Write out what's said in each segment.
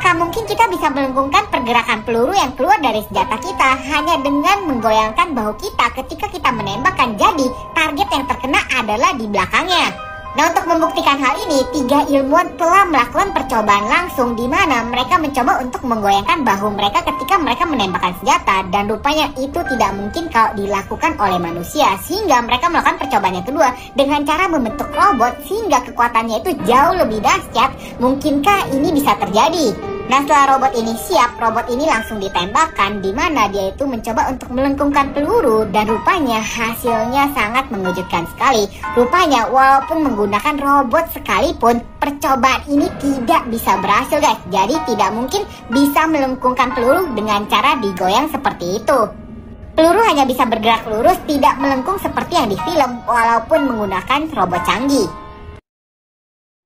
apakah mungkin kita bisa melengkungkan pergerakan peluru yang keluar dari senjata kita hanya dengan menggoyangkan bahu kita ketika kita menembakkan? Jadi target yang terkena adalah di belakangnya. Nah, untuk membuktikan hal ini, 3 ilmuwan telah melakukan percobaan langsung di mana mereka mencoba untuk menggoyangkan bahu mereka ketika mereka menembakkan senjata, dan rupanya itu tidak mungkin kalau dilakukan oleh manusia, sehingga mereka melakukan percobaan yang kedua dengan cara membentuk robot sehingga kekuatannya itu jauh lebih dahsyat. Mungkinkah ini bisa terjadi? Nah, setelah robot ini siap, robot ini langsung ditembakkan di mana dia itu mencoba untuk melengkungkan peluru, dan rupanya hasilnya sangat mengejutkan sekali. Rupanya walaupun menggunakan robot sekalipun, percobaan ini tidak bisa berhasil guys. Jadi tidak mungkin bisa melengkungkan peluru dengan cara digoyang seperti itu. Peluru hanya bisa bergerak lurus, tidak melengkung seperti yang di film walaupun menggunakan robot canggih.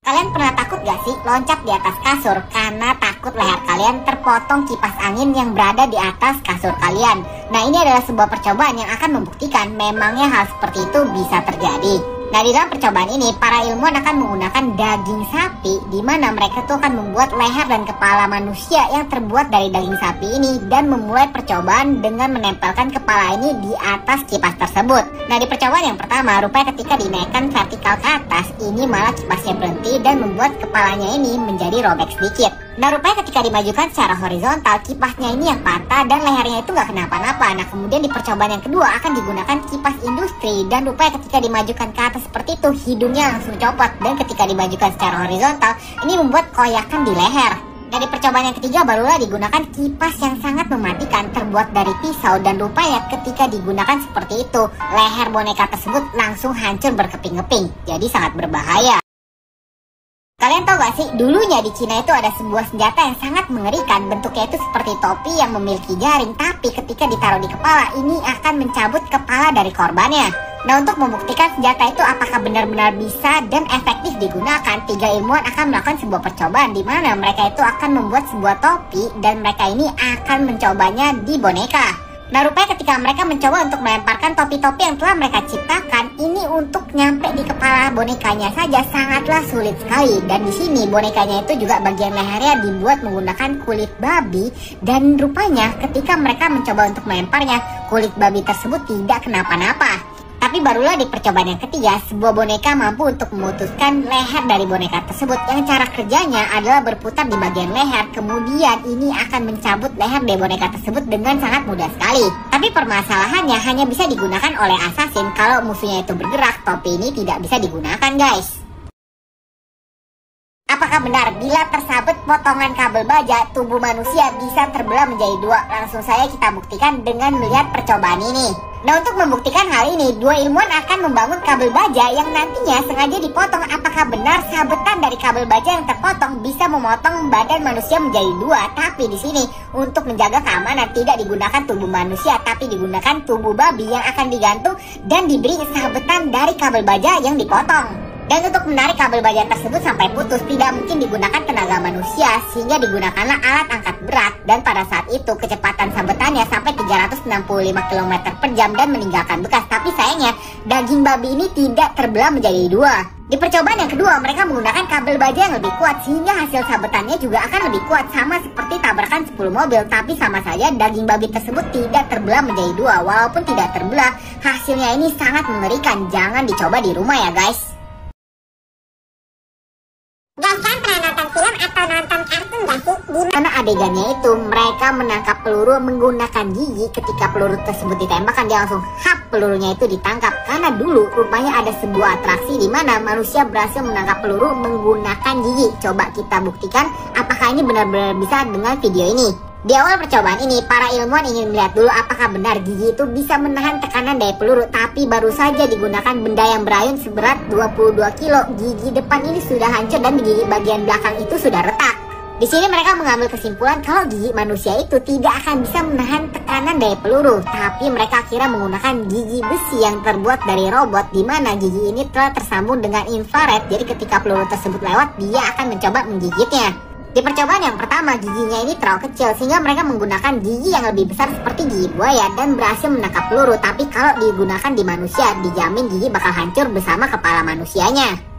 Kalian pernah takut gak sih loncat di atas kasur karena takut leher kalian terpotong kipas angin yang berada di atas kasur kalian? Nah, ini adalah sebuah percobaan yang akan membuktikan memangnya hal seperti itu bisa terjadi. Nah, di dalam percobaan ini, para ilmuwan akan menggunakan daging sapi di mana mereka tuh akan membuat leher dan kepala manusia yang terbuat dari daging sapi ini dan memulai percobaan dengan menempelkan kepala ini di atas kipas tersebut. Nah, di percobaan yang pertama, rupanya ketika dinaikkan vertikal ke atas, ini malah kipasnya berhenti dan membuat kepalanya ini menjadi robek sedikit. Nah, rupanya ketika dimajukan secara horizontal, kipasnya ini yang patah dan lehernya itu nggak kenapa-napa. Nah, kemudian di percobaan yang kedua akan digunakan kipas industri, dan rupanya ketika dimajukan ke atas seperti itu, hidungnya langsung copot, dan ketika dimajukan secara horizontal, ini membuat koyakan di leher. Nah, di percobaan yang ketiga barulah digunakan kipas yang sangat mematikan terbuat dari pisau, dan rupanya ketika digunakan seperti itu, leher boneka tersebut langsung hancur berkeping-keping. Jadi sangat berbahaya. Kalian tahu gak sih, dulunya di Cina itu ada sebuah senjata yang sangat mengerikan. Bentuknya itu seperti topi yang memiliki jaring, tapi ketika ditaruh di kepala, ini akan mencabut kepala dari korbannya. Nah, untuk membuktikan senjata itu apakah benar-benar bisa dan efektif digunakan, 3 ilmuwan akan melakukan sebuah percobaan di mana mereka itu akan membuat sebuah topi, dan mereka ini akan mencobanya di boneka. Nah, rupanya ketika mereka mencoba untuk melemparkan topi-topi yang telah mereka ciptakan, ini untuk nyampe di kepala bonekanya saja sangatlah sulit sekali. Dan di sini bonekanya itu juga bagian lehernya dibuat menggunakan kulit babi, dan rupanya ketika mereka mencoba untuk melemparnya, kulit babi tersebut tidak kenapa-napa. Tapi barulah di percobaan yang ketiga, sebuah boneka mampu untuk memutuskan leher dari boneka tersebut, yang cara kerjanya adalah berputar di bagian leher, kemudian ini akan mencabut leher dari boneka tersebut dengan sangat mudah sekali. Tapi permasalahannya hanya bisa digunakan oleh assassin. Kalau musuhnya itu bergerak, topi ini tidak bisa digunakan guys. Apakah benar bila tersabet potongan kabel baja, tubuh manusia bisa terbelah menjadi 2? Langsung saja kita buktikan dengan melihat percobaan ini. Nah, untuk membuktikan hal ini, 2 ilmuwan akan membangun kabel baja yang nantinya sengaja dipotong. Apakah benar sabetan dari kabel baja yang terpotong bisa memotong badan manusia menjadi 2? Tapi di sini untuk menjaga keamanan tidak digunakan tubuh manusia, tapi digunakan tubuh babi yang akan digantung dan diberi sabetan dari kabel baja yang dipotong. Dan untuk menarik kabel baja tersebut sampai putus, tidak mungkin digunakan tenaga manusia, sehingga digunakanlah alat angkat berat. Dan pada saat itu kecepatan sabetannya sampai 365 km per jam dan meninggalkan bekas. Tapi sayangnya daging babi ini tidak terbelah menjadi 2. Di percobaan yang kedua, mereka menggunakan kabel baja yang lebih kuat, sehingga hasil sabetannya juga akan lebih kuat, sama seperti tabrakan 10 mobil. Tapi sama saja daging babi tersebut tidak terbelah menjadi 2. Walaupun tidak terbelah, hasilnya ini sangat mengerikan. Jangan dicoba di rumah ya guys. Guys, kan pernah nonton film atau nonton kartun gak sih? Dimana adegannya itu mereka menangkap peluru menggunakan gigi. Ketika peluru tersebut ditembakkan, dia langsung pelurunya itu ditangkap. Karena dulu rupanya ada sebuah atraksi di mana manusia berhasil menangkap peluru menggunakan gigi. Coba kita buktikan apakah ini benar-benar bisa dengan video ini. Di awal percobaan ini, para ilmuwan ingin melihat dulu apakah benar gigi itu bisa menahan tekanan dari peluru. Tapi baru saja digunakan benda yang berayun seberat 22 kilo, gigi depan ini sudah hancur dan gigi bagian belakang itu sudah retak. Di sini mereka mengambil kesimpulan kalau gigi manusia itu tidak akan bisa menahan tekanan dari peluru. Tapi mereka akhirnya menggunakan gigi besi yang terbuat dari robot, di mana gigi ini telah tersambung dengan infrared. Jadi ketika peluru tersebut lewat, dia akan mencoba menggigitnya. Di percobaan yang pertama, giginya ini terlalu kecil sehingga mereka menggunakan gigi yang lebih besar seperti gigi buaya dan berhasil menangkap peluru. Tapi kalau digunakan di manusia, dijamin gigi bakal hancur bersama kepala manusianya.